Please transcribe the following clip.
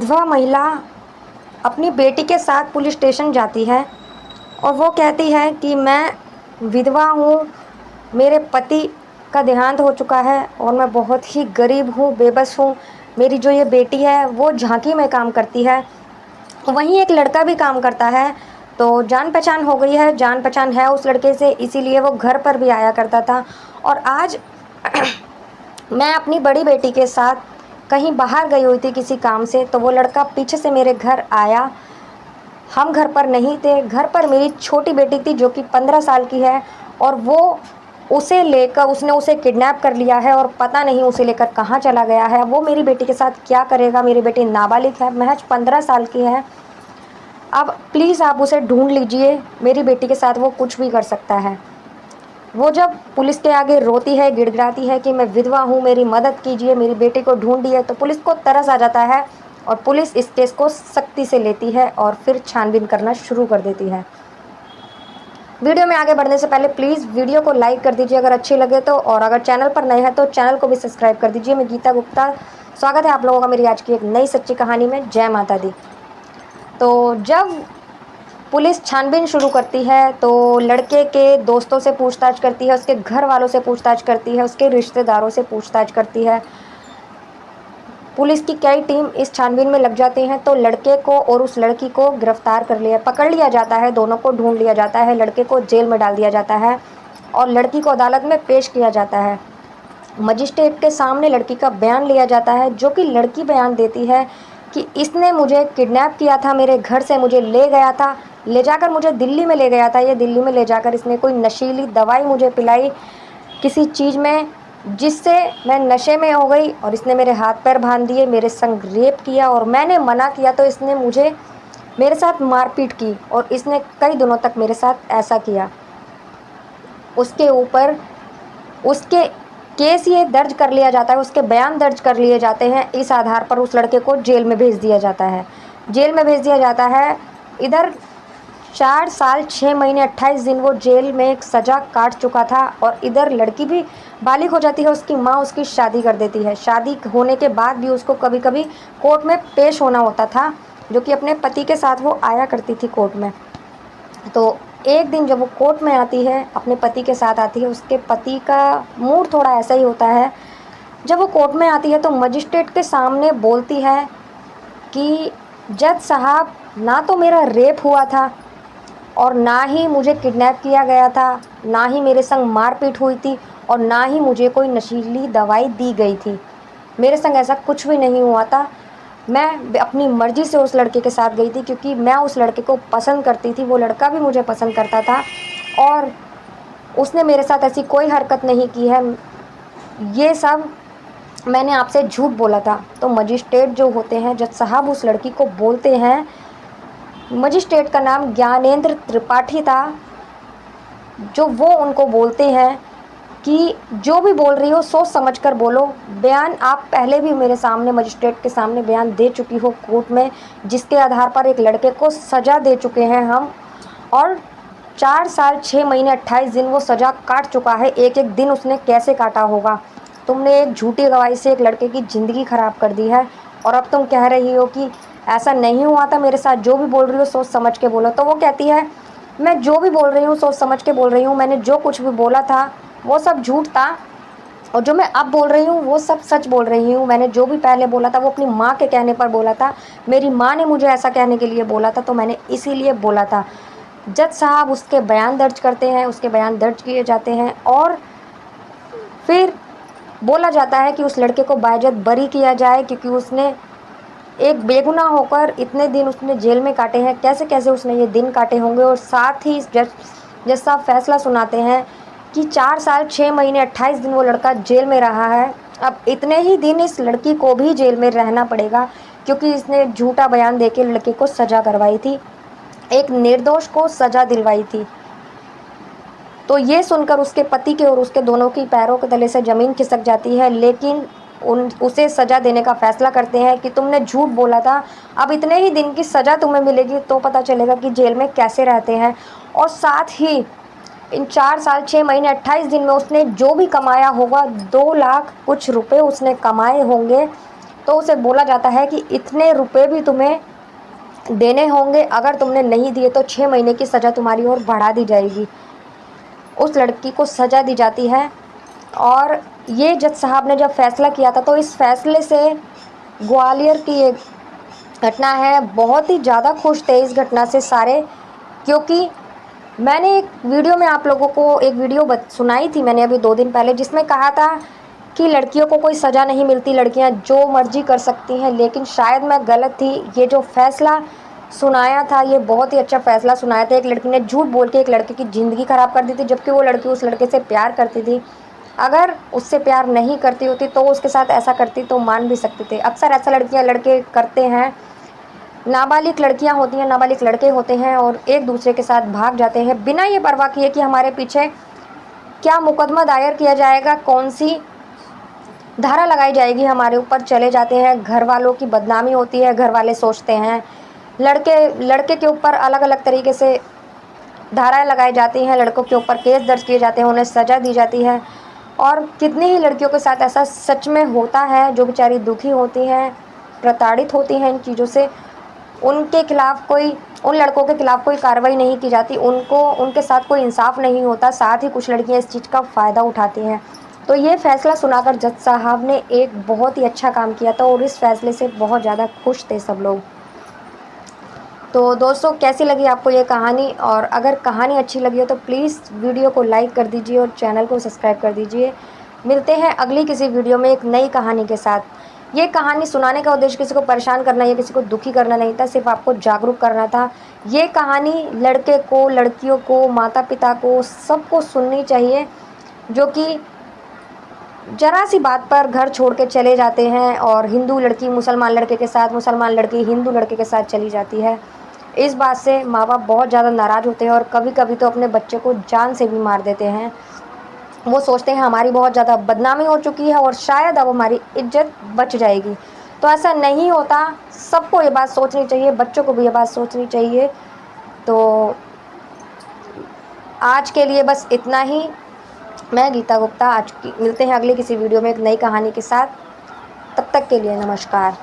विधवा महिला अपनी बेटी के साथ पुलिस स्टेशन जाती है और वो कहती है कि मैं विधवा हूँ, मेरे पति का देहांत हो चुका है और मैं बहुत ही गरीब हूँ, बेबस हूँ। मेरी जो ये बेटी है वो झांकी में काम करती है, वहीं एक लड़का भी काम करता है। तो जान पहचान हो गई है, जान पहचान है उस लड़के से, इसीलिए वो घर पर भी आया करता था। और आज मैं अपनी बड़ी बेटी के साथ कहीं बाहर गई हुई थी किसी काम से, तो वो लड़का पीछे से मेरे घर आया। हम घर पर नहीं थे, घर पर मेरी छोटी बेटी थी जो कि 15 साल की है, और वो उसे लेकर उसने उसे किडनैप कर लिया है और पता नहीं उसे लेकर कहाँ चला गया है। वो मेरी बेटी के साथ क्या करेगा। मेरी बेटी नाबालिग है, महज 15 साल की है। अब प्लीज़ आप उसे ढूंढ लीजिए, मेरी बेटी के साथ वो कुछ भी कर सकता है। वो जब पुलिस के आगे रोती है, गिड़गिड़ाती है कि मैं विधवा हूँ, मेरी मदद कीजिए, मेरी बेटी को ढूंढिए, तो पुलिस को तरस आ जाता है और पुलिस इस केस को सख्ती से लेती है और फिर छानबीन करना शुरू कर देती है। वीडियो में आगे बढ़ने से पहले प्लीज़ वीडियो को लाइक कर दीजिए अगर अच्छी लगे तो, और अगर चैनल पर नए हैं तो चैनल को भी सब्सक्राइब कर दीजिए। मैं गीता गुप्ता, स्वागत है आप लोगों का मेरी आज की एक नई सच्ची कहानी में। जय माता दी। तो जब पुलिस छानबीन शुरू करती है तो लड़के के दोस्तों से पूछताछ करती है, उसके घर वालों से पूछताछ करती है, उसके रिश्तेदारों से पूछताछ करती है। पुलिस की कई टीम इस छानबीन में लग जाती हैं, तो लड़के को और उस लड़की को गिरफ्तार पकड़ लिया जाता है। दोनों को ढूंढ लिया जाता है, लड़के को जेल में डाल दिया जाता है और लड़की को अदालत में पेश किया जाता है। मजिस्ट्रेट के सामने लड़की का बयान लिया जाता है, जो कि लड़की बयान देती है कि इसने मुझे किडनैप किया था, मेरे घर से मुझे ले गया था, ले जाकर मुझे दिल्ली में ले गया था। ये दिल्ली में ले जाकर इसने कोई नशीली दवाई मुझे पिलाई किसी चीज़ में, जिससे मैं नशे में हो गई और इसने मेरे हाथ पैर बांध दिए, मेरे संग रेप किया और मैंने मना किया तो इसने मुझे मेरे साथ मारपीट की और इसने कई दिनों तक मेरे साथ ऐसा किया। उसके ऊपर उसके केस ये दर्ज कर लिया जाता है, उसके बयान दर्ज कर लिए जाते हैं। इस आधार पर उस लड़के को जेल में भेज दिया जाता है। जेल में भेज दिया जाता है। इधर 4 साल 6 महीने 28 दिन वो जेल में एक सज़ा काट चुका था और इधर लड़की भी बालिग हो जाती है। उसकी माँ उसकी शादी कर देती है। शादी होने के बाद भी उसको कभी कभी कोर्ट में पेश होना होता था, जो कि अपने पति के साथ वो आया करती थी कोर्ट में। तो एक दिन जब वो कोर्ट में आती है, अपने पति के साथ आती है, उसके पति का मूड थोड़ा ऐसा ही होता है। जब वो कोर्ट में आती है तो मजिस्ट्रेट के सामने बोलती है कि जज साहब, ना तो मेरा रेप हुआ था और ना ही मुझे किडनैप किया गया था, ना ही मेरे संग मारपीट हुई थी और ना ही मुझे कोई नशीली दवाई दी गई थी। मेरे संग ऐसा कुछ भी नहीं हुआ था। मैं अपनी मर्ज़ी से उस लड़के के साथ गई थी क्योंकि मैं उस लड़के को पसंद करती थी, वो लड़का भी मुझे पसंद करता था और उसने मेरे साथ ऐसी कोई हरकत नहीं की है। ये सब मैंने आपसे झूठ बोला था। तो मजिस्ट्रेट जो होते हैं, जज साहब, उस लड़की को बोलते हैं, मजिस्ट्रेट का नाम ज्ञानेंद्र त्रिपाठी था, जो वो उनको बोलते हैं कि जो भी बोल रही हो सोच समझ कर बोलो। बयान आप पहले भी मेरे सामने मजिस्ट्रेट के सामने बयान दे चुकी हो कोर्ट में, जिसके आधार पर एक लड़के को सज़ा दे चुके हैं हम, और 4 साल 6 महीने 28 दिन वो सज़ा काट चुका है। एक एक दिन उसने कैसे काटा होगा। तुमने एक झूठी गवाही से एक लड़के की ज़िंदगी ख़राब कर दी है और अब तुम कह रही हो कि ऐसा नहीं हुआ था मेरे साथ। जो भी बोल रही हो सोच समझ के बोलो। तो वो कहती है, मैं जो भी बोल रही हूँ सोच समझ के बोल रही हूँ, मैंने जो कुछ भी बोला था वो सब झूठ था और जो मैं अब बोल रही हूँ वो सब सच बोल रही हूँ। मैंने जो भी पहले बोला था वो अपनी माँ के कहने पर बोला था। मेरी माँ ने मुझे ऐसा कहने के लिए बोला था, तो मैंने इसीलिए बोला था। जज साहब उसके बयान दर्ज करते हैं, उसके बयान दर्ज किए जाते हैं और फिर बोला जाता है कि उस लड़के को बाइज्जत बरी किया जाए, क्योंकि उसने एक बेगुनाह होकर इतने दिन उसने जेल में काटे हैं। कैसे कैसे उसने ये दिन काटे होंगे। और साथ ही जज साहब फैसला सुनाते हैं कि 4 साल 6 महीने 28 दिन वो लड़का जेल में रहा है। अब इतने ही दिन इस लड़की को भी जेल में रहना पड़ेगा, क्योंकि इसने झूठा बयान देके लड़के को सज़ा करवाई थी, एक निर्दोष को सज़ा दिलवाई थी। तो ये सुनकर उसके पति के और उसके दोनों की पैरों के तले से ज़मीन खिसक जाती है, लेकिन उसे सज़ा देने का फ़ैसला करते हैं कि तुमने झूठ बोला था, अब इतने ही दिन की सज़ा तुम्हें मिलेगी, तो पता चलेगा कि जेल में कैसे रहते हैं। और साथ ही इन 4 साल 6 महीने 28 दिन में उसने जो भी कमाया होगा, 2 लाख कुछ रुपए उसने कमाए होंगे, तो उसे बोला जाता है कि इतने रुपए भी तुम्हें देने होंगे, अगर तुमने नहीं दिए तो 6 महीने की सज़ा तुम्हारी और बढ़ा दी जाएगी। उस लड़की को सज़ा दी जाती है। और ये जज साहब ने जब फैसला किया था, तो इस फैसले से ग्वालियर की एक घटना है, बहुत ही ज़्यादा खुश थे इस घटना से सारे, क्योंकि मैंने एक वीडियो में आप लोगों को एक वीडियो सुनाई थी मैंने अभी 2 दिन पहले, जिसमें कहा था कि लड़कियों को कोई सज़ा नहीं मिलती, लड़कियां जो मर्जी कर सकती हैं, लेकिन शायद मैं गलत थी। ये जो फैसला सुनाया था, ये बहुत ही अच्छा फैसला सुनाया था। एक लड़की ने झूठ बोल के एक लड़के की ज़िंदगी ख़राब कर दी थी, जबकि वो लड़की उस लड़के से प्यार करती थी। अगर उससे प्यार नहीं करती होती तो उसके साथ ऐसा करती तो मान भी सकते थे। अक्सर ऐसा लड़कियां लड़के करते हैं, नाबालिग लड़कियां होती हैं, नाबालिग लड़के होते हैं और एक दूसरे के साथ भाग जाते हैं बिना ये परवाह किए कि हमारे पीछे क्या मुकदमा दायर किया जाएगा, कौन सी धारा लगाई जाएगी हमारे ऊपर। चले जाते हैं, घर वालों की बदनामी होती है, घर वाले सोचते हैं, लड़के के ऊपर अलग अलग तरीके से धाराएं लगाई जाती हैं, लड़कों के ऊपर केस दर्ज किए जाते हैं, उन्हें सज़ा दी जाती है। और कितनी ही लड़कियों के साथ ऐसा सच में होता है, जो बेचारी दुखी होती हैं, प्रताड़ित होती हैं इन चीज़ों से, उनके खिलाफ कोई, उन लड़कों के खिलाफ कोई कार्रवाई नहीं की जाती, उनको उनके साथ कोई इंसाफ नहीं होता। साथ ही कुछ लड़कियां इस चीज़ का फ़ायदा उठाती हैं। तो ये फ़ैसला सुनाकर जज साहब ने एक बहुत ही अच्छा काम किया था और इस फैसले से बहुत ज़्यादा खुश थे सब लोग। तो दोस्तों, कैसी लगी आपको ये कहानी? और अगर कहानी अच्छी लगी हो तो प्लीज़ वीडियो को लाइक कर दीजिए और चैनल को सब्सक्राइब कर दीजिए। मिलते हैं अगली किसी वीडियो में एक नई कहानी के साथ। ये कहानी सुनाने का उद्देश्य किसी को परेशान करना या किसी को दुखी करना नहीं था, सिर्फ आपको जागरूक करना था। ये कहानी लड़के को, लड़कियों को, माता पिता को, सबको सुननी चाहिए, जो कि ज़रा सी बात पर घर छोड़ के चले जाते हैं और हिंदू लड़की मुसलमान लड़के के साथ, मुसलमान लड़की हिंदू लड़के के साथ चली जाती है। इस बात से माँ बाप बहुत ज़्यादा नाराज़ होते हैं और कभी कभी तो अपने बच्चे को जान से भी मार देते हैं। वो सोचते हैं हमारी बहुत ज़्यादा बदनामी हो चुकी है और शायद अब हमारी इज्जत बच जाएगी। तो ऐसा नहीं होता। सबको ये बात सोचनी चाहिए, बच्चों को भी ये बात सोचनी चाहिए। तो आज के लिए बस इतना ही। मैं गीता गुप्ता, आज की मिलते हैं अगली किसी वीडियो में एक नई कहानी के साथ। तब तक के लिए नमस्कार।